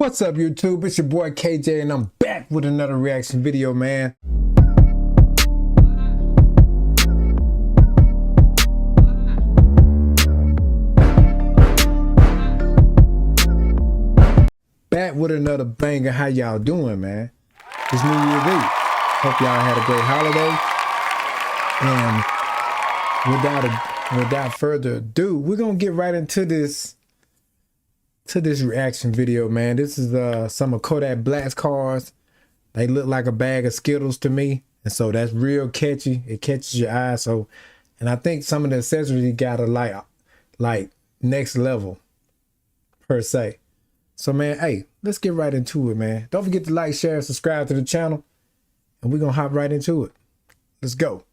What's up, YouTube? It's your boy KJ, and I'm back with another reaction video, man. Back with another banger. How y'all doing, man? It's New Year's Eve. Hope y'all had a great holiday. And without further ado, we're gonna get right into this reaction video, man. This is some of Kodak Black's cars. They look like a bag of Skittles to me, and so that's real catchy. It catches your eye. So, and I think some of the accessories he got are like next level per se. So, man, hey, let's get right into it, man. Don't forget to like, share, and subscribe to the channel, and we're gonna hop right into it. Let's go.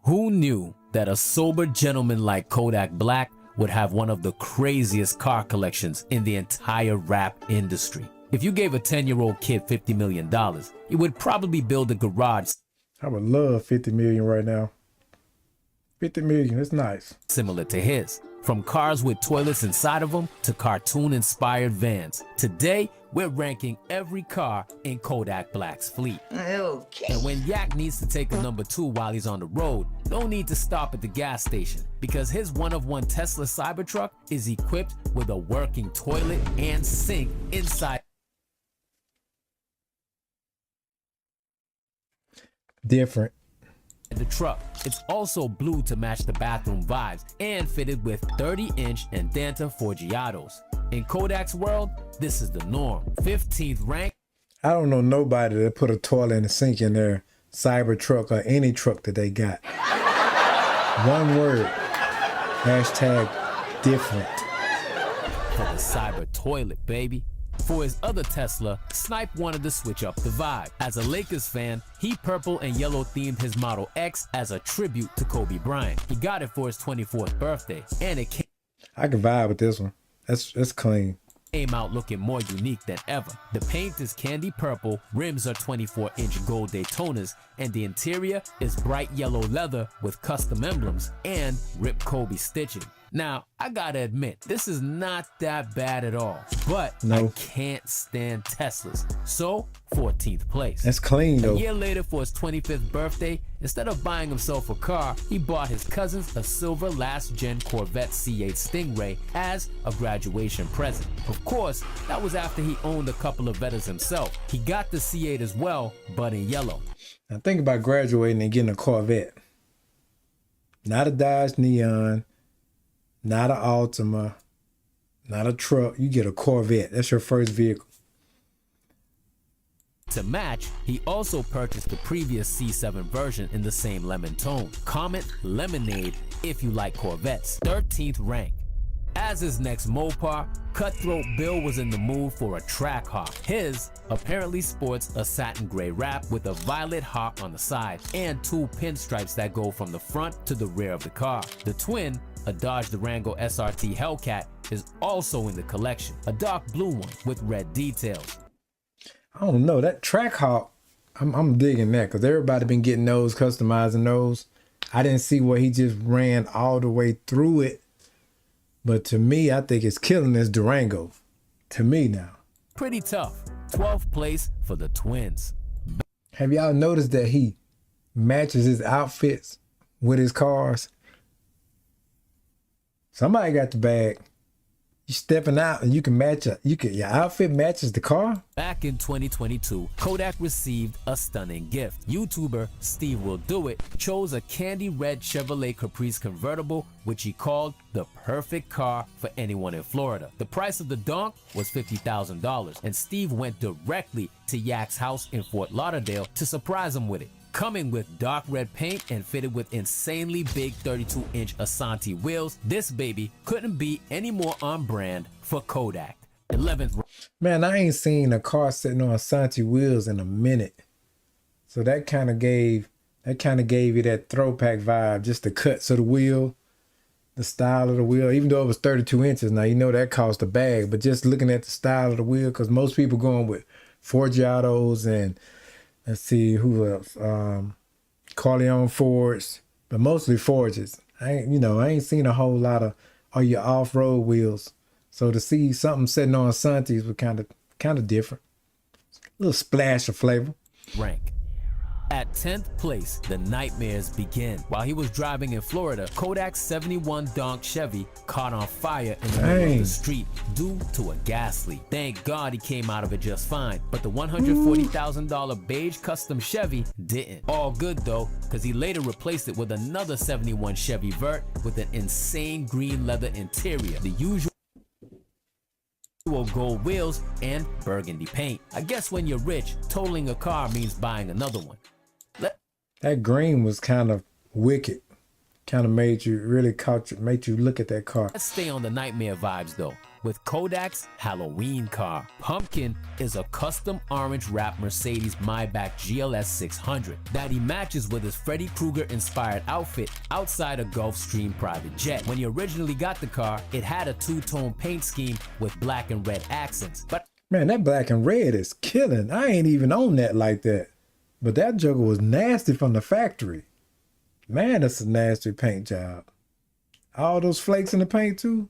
Who knew that a sober gentleman like Kodak Black would have one of the craziest car collections in the entire rap industry? If you gave a 10-year-old kid $50 million, he would probably build a garage. I would love 50 million right now. 50 million, that's nice. Similar to his. From cars with toilets inside of them to cartoon-inspired vans. Today, we're ranking every car in Kodak Black's fleet. Okay. And when Yak needs to take a #2 while he's on the road, no need to stop at the gas station, because his one-of-one Tesla Cybertruck is equipped with a working toilet and sink inside. Different. The truck. It's also blue to match the bathroom vibes and fitted with 30-inch Andanta Forgiatos. In Kodak's world, this is the norm. 15th rank. I don't know nobody that put a toilet and a sink in their Cybertruck or any truck that they got. One word. Hashtag different. For the Cyber toilet, baby. For his other Tesla, Snipe wanted to switch up the vibe. As a Lakers fan, he purple and yellow themed his Model X as a tribute to Kobe Bryant. He got it for his 24th birthday, and it I can vibe with this one. That's clean. came out looking more unique than ever. The paint is candy purple, rims are 24-inch gold Daytonas, and the interior is bright yellow leather with custom emblems and Rip Kobe stitching. Now, I gotta admit, this is not that bad at all, but I can't stand Teslas, so 14th place. That's clean, though. A year later, for his 25th birthday, instead of buying himself a car, he bought his cousins a silver last-gen Corvette C8 Stingray as a graduation present. Of course, that was after he owned a couple of Vettas himself. He got the C8 as well, but in yellow. Now think about graduating and getting a Corvette. Not a Dodge Neon, not an Altima, not a truck. You get a Corvette. That's your first vehicle. To match, he also purchased the previous C7 version in the same lemon tone. Comment Lemonade if you like Corvettes. 13th rank. As his next Mopar, Cutthroat Bill was in the mood for a track hawk. His apparently sports a satin gray wrap with a violet hawk on the side and 2 pinstripes that go from the front to the rear of the car. The twin, a Dodge Durango SRT Hellcat, is also in the collection. A dark blue one with red details. I don't know, that track hawk, I'm digging that, because everybody been getting those, customizing those. I didn't see where he just ran all the way through it. But to me, I think it's killing this Durango. To me now. Pretty tough. 12th place for the twins. Have y'all noticed that he matches his outfits with his cars? Somebody got the bag. You stepping out and you can match it. Your outfit matches the car. Back in 2022, Kodak received a stunning gift. YouTuber Steve Will Do It chose a candy red Chevrolet Caprice convertible, which he called the perfect car for anyone in Florida. The price of the donk was $50,000, and Steve went directly to Yak's house in Fort Lauderdale to surprise him with it. Coming with dark red paint and fitted with insanely big 32-inch Asante wheels, this baby couldn't be any more on brand for Kodak. 11th. Man, I ain't seen a car sitting on Asante wheels in a minute. So that kind of gave you that throwback vibe, just the cuts of the wheel, the style of the wheel. Even though it was 32 inches, now you know that cost a bag, but just looking at the style of the wheel, because most people going with Forgiatos and let's see who else. Corleone Fords, but mostly Forges. I ain't seen a whole lot of your off-road wheels So to see something sitting on Santis was kind of different. A little splash of flavor. Rank. At 10th place, the nightmares begin. While he was driving in Florida, Kodak's 71 Donk Chevy caught on fire in the middle of the street due to a gas leak. Thank God he came out of it just fine, but the $140,000 beige custom Chevy didn't. All good though, because he later replaced it with another 71 Chevy Vert with an insane green leather interior, the usual gold wheels, and burgundy paint. I guess when you're rich, totaling a car means buying another one. That green was kind of wicked. Kind of made you look at that car. Let's stay on the nightmare vibes though, with Kodak's Halloween car. Pumpkin is a custom orange wrapped Mercedes Maybach GLS 600 that he matches with his Freddy Krueger inspired outfit outside a Gulfstream private jet. When he originally got the car, it had a two-tone paint scheme with black and red accents. But man, that black and red is killing. I ain't even on that like that. But that joker was nasty from the factory. Man, that's a nasty paint job. All those flakes in the paint too.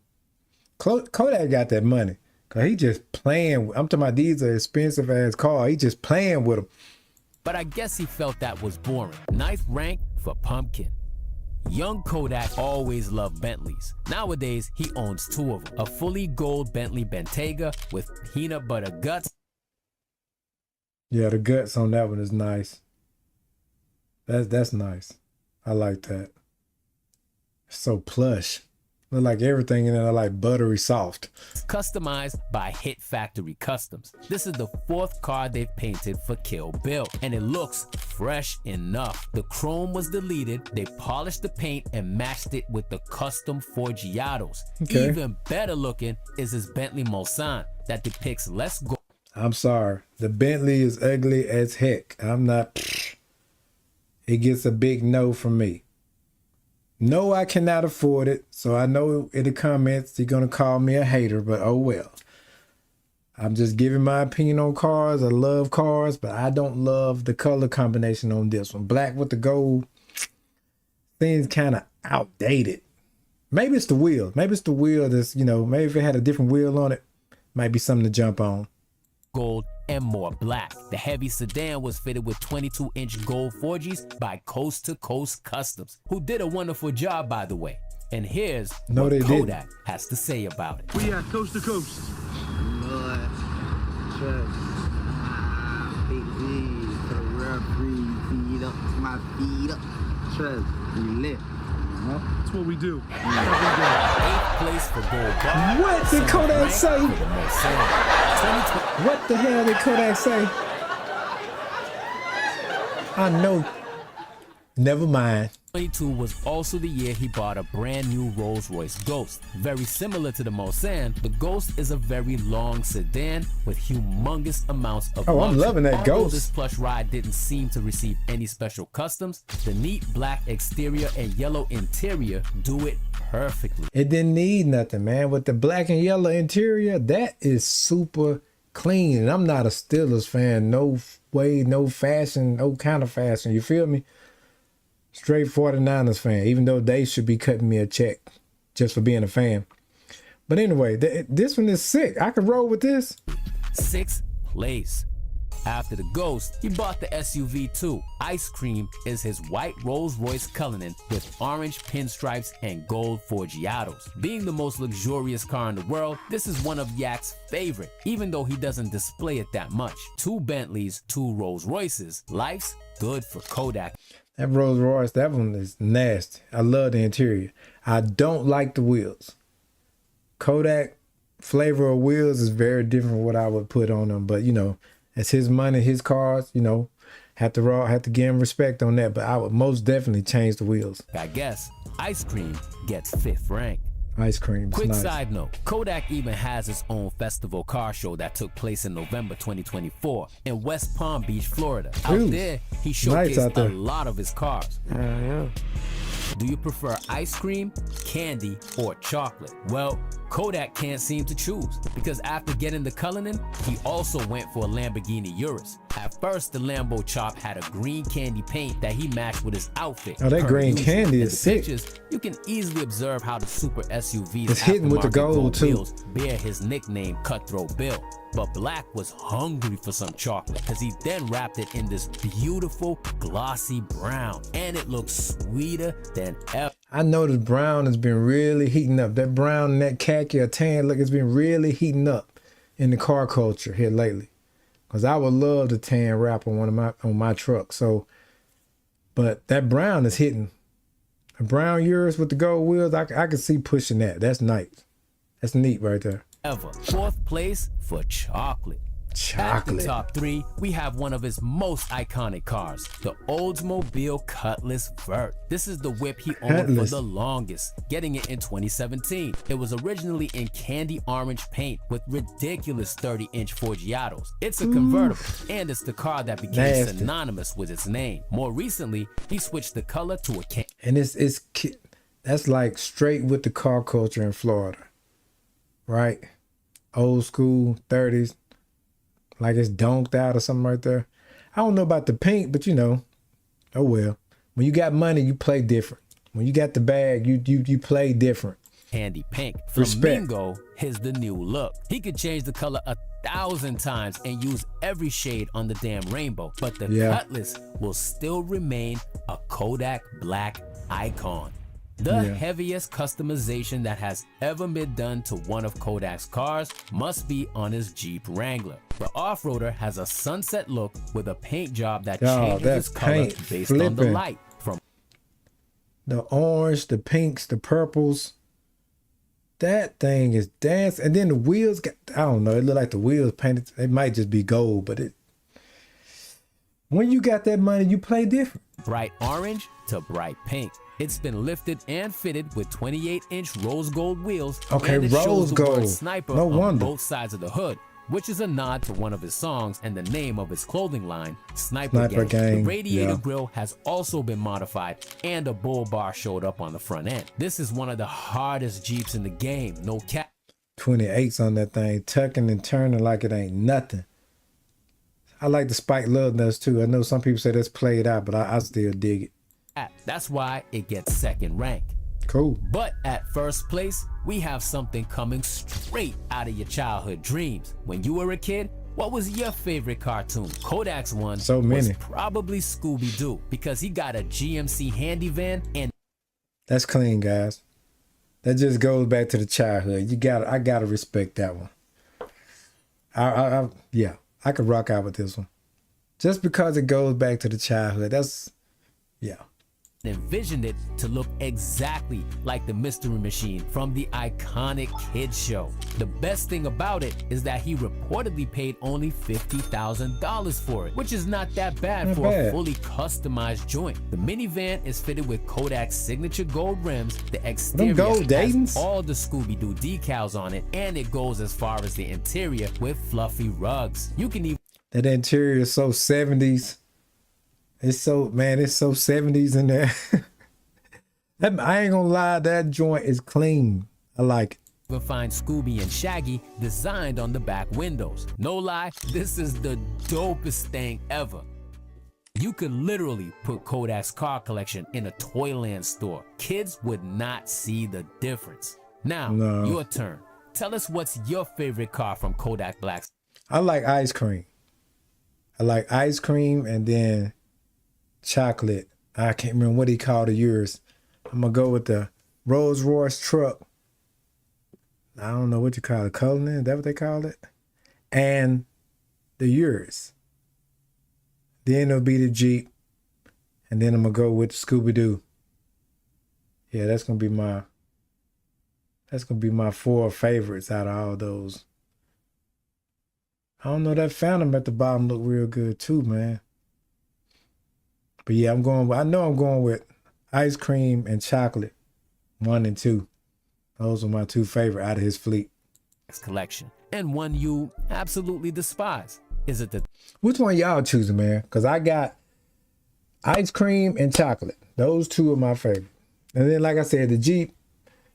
Kodak got that money. Cause he just playing. I'm talking about these are expensive ass cars. He just playing with them. But I guess he felt that was boring. Ninth rank for Pumpkin. Young Kodak always loved Bentleys. Nowadays, he owns two of them. A fully gold Bentley Bentayga with peanut butter guts. Yeah, the guts on that one is nice. That's nice. I like that. It's so plush. Look like everything in it are like buttery soft. Customized by Hit Factory Customs. This is the fourth car they've painted for Kill Bill, and it looks fresh enough. The chrome was deleted, they polished the paint and matched it with the custom Forgiatos. Okay. Even better looking is his Bentley Mulsanne that depicts less gold. I'm sorry. The Bentley is ugly as heck. I'm not. It gets a big no from me. No, I cannot afford it. So I know in the comments you're going to call me a hater, but oh well. I'm just giving my opinion on cars. I love cars, but I don't love the color combination on this one. Black with the gold. Things kind of outdated. Maybe it's the wheel. Maybe it's the wheel that's, maybe if it had a different wheel on it, might be something to jump on. Gold and more black. The heavy sedan was fitted with 22-inch gold forges by Coast to Coast Customs, who did a wonderful job, by the way. And here's what Kodak has to say about it. We are Coast to Coast. Lord, trust. Big Z, for the referee, feet up to my feet up. Trust, we lit. That's what we do. 8th place for gold bar. What did Kodak say? What the hell did Kodak say? I know. Never mind. 2022 was also the year he bought a brand new Rolls-Royce Ghost. Very similar to the Mulsanne, the Ghost is a very long sedan with humongous amounts of luxury. I'm loving that Although Ghost. This plush ride didn't seem to receive any special customs, the neat black exterior and yellow interior do it perfectly. It didn't need nothing, man. With the black and yellow interior, that is super clean. And I'm not a Steelers fan. No way, no fashion, no kind of fashion. You feel me? Straight 49ers fan, even though they should be cutting me a check just for being a fan. But anyway, this one is sick. I could roll with this. 6th place. After the Ghost, he bought the SUV too. Ice Cream is his white Rolls-Royce Cullinan with orange pinstripes and gold Forgiatos. Being the most luxurious car in the world, this is one of Yak's favorite, even though he doesn't display it that much. 2 Bentleys, 2 Rolls-Royces. Life's good for Kodak. That Rolls Royce, that one is nasty. I love the interior. I don't like the wheels. Kodak flavor of wheels is very different from what I would put on them. But, it's his money, his cars, have to give him respect on that. But I would most definitely change the wheels. I guess Ice Cream gets 5th rank. Ice Cream. Quick nice. Side note, Kodak even has its own festival car show that took place in November 2024 in West Palm Beach, Florida. Out there, he showcased a lot of his cars. Yeah. Do you prefer ice cream, candy, or chocolate? Well, Kodak can't seem to choose because after getting the Cullinan, he also went for a Lamborghini Urus. At first, the Lambo Chop had a green candy paint that he matched with his outfit. Oh, that Per green usual. candy In is the sick. pictures, you can easily observe how the super SUV's It's hitting with the aftermarket gold, too. wheels bear his nickname Cutthroat Bill. But Black was hungry for some chocolate because he then wrapped it in this beautiful glossy brown, and it looks sweeter than ever. I know the brown has been really heating up. That brown and that khaki or tan look has been really heating up in the car culture here lately. Cause I would love the tan wrap on my truck. So, but that brown is hitting. A brown Urus with the gold wheels, I can see pushing that. That's nice. That's neat right there. Ever. Fourth place for chocolate. At the Chocolate. top three, we have one of his most iconic cars, the Oldsmobile Cutlass Vert. This is the whip he owned Cutlass. for the longest, getting it in 2017. It was originally in candy orange paint with ridiculous 30-inch Forgiatos. It's a convertible, and it's the car that became Nasty. synonymous with its name. More recently, he switched the color to a candy. And that's like straight with the car culture in Florida. Right? Old school 30s. Like it's donked out or something right there. I don't know about the pink, but you know, oh well. When you got money, you play different. When you got the bag, you play different. Candy pink. Respect. Flamingo is the new look. He could change the color 1,000 times and use every shade on the damn rainbow, but the Yeah. Cutlass will still remain a Kodak Black icon. The Yeah. heaviest customization that has ever been done to one of Kodak's cars must be on his Jeep Wrangler. The off-roader has a sunset look with a paint job that Yo, changes that its color paint based on the flipping. light. From The orange, the pinks, the purples. That thing is dancing. And then the wheels I don't know, it look like the wheels painted. It might just be gold, but when you got that money, you play different. bright orange to bright pink. It's been lifted and fitted with 28-inch rose gold wheels. Okay, and it rose shows the word gold. Sniper No on wonder. both sides of the hood, which is a nod to one of his songs and the name of his clothing line, Sniper Sniper Gang. Gang, The radiator yeah. grille has also been modified, and a bull bar showed up on the front end. This is one of the hardest Jeeps in the game, no cap. 28s on that thing, tucking and turning like it ain't nothing. I like the Spike Love nuts too. I know some people say that's played out, but I still dig it. That's why it gets second rank. Cool. But at first place, we have something coming straight out of your childhood dreams. When you were a kid, what was your favorite cartoon? Kodak's one So many. was probably Scooby-Doo because he got a GMC handy van and That's clean, guys. That just goes back to the childhood. I gotta respect that one. Yeah, I could rock out with this one. Just because it goes back to the childhood. Yeah. envisioned it to look exactly like the Mystery Machine from the iconic kids show. The best thing about it is that he reportedly paid only $50,000 for it, which is not that bad Not for bad. a fully customized joint. The minivan is fitted with Kodak's signature gold rims. The exterior gold has Daytons? all the Scooby-Doo decals on it, and it goes as far as the interior with fluffy rugs. You can even That interior is so 70s. It's so 70s in there. I ain't gonna lie, that joint is clean. I like it. find Scooby and Shaggy designed on the back windows. No lie, this is the dopest thing ever. You could literally put Kodak's car collection in a Toyland store. Kids would not see the difference. Now, No. your turn. Tell us what's your favorite car from Kodak Black. I like ice cream. I like ice cream and then chocolate. I can't remember what he called the yours. I'm gonna go with the Rolls Royce truck. I don't know what you call it. Cullinan, is that what they call it? And the yours. Then it'll be the Jeep. And then I'm gonna go with Scooby-Doo. Yeah, that's gonna be my 4 favorites out of all those. I don't know, that Phantom at the bottom look real good too, man. But yeah, I'm going with ice cream and chocolate, 1 and 2. Those are my 2 favorite out of his fleet. Collection, and one you absolutely despise. Is it the Which one y'all choosing, man? Because I got ice cream and chocolate. Those 2 are my favorite. And then, like I said, the Jeep,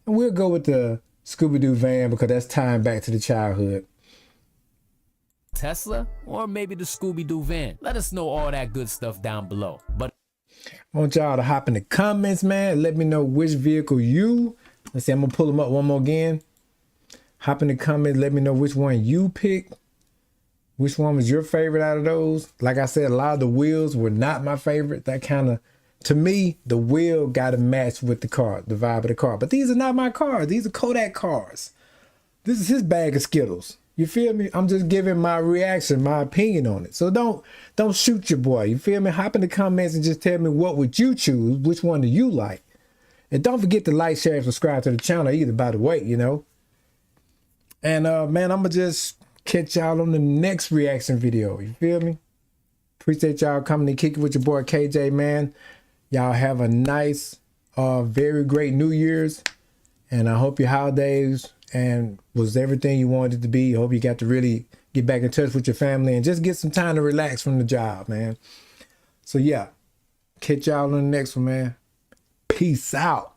and we'll go with the Scooby-Doo van because that's tying back to the childhood. Tesla, or maybe the Scooby-Doo van? Let us know all that good stuff down below. But I want y'all to hop in the comments, man. Let me know which vehicle let's see, I'm gonna pull them up one more again. Hop in the comments, let me know which one you picked. Which one was your favorite out of those? Like I said, a lot of the wheels were not my favorite. That kind of, to me, the wheel got to match with the car, the vibe of the car. But these are not my cars. These are Kodak cars. This is his bag of Skittles. You feel me? I'm just giving my reaction, my opinion on it. So don't shoot your boy. You feel me? Hop in the comments and just tell me what would you choose? Which one do you like? And don't forget to like, share, and subscribe to the channel either, by the way, you know. And man, I'm gonna just catch y'all on the next reaction video. You feel me? Appreciate y'all coming and kicking with your boy KJ, man. Y'all have a nice, very great New Year's. And I hope your holidays and was everything you wanted it to be. I hope you got to really get back in touch with your family and just get some time to relax from the job, man. So yeah, catch y'all on the next one, man. Peace out.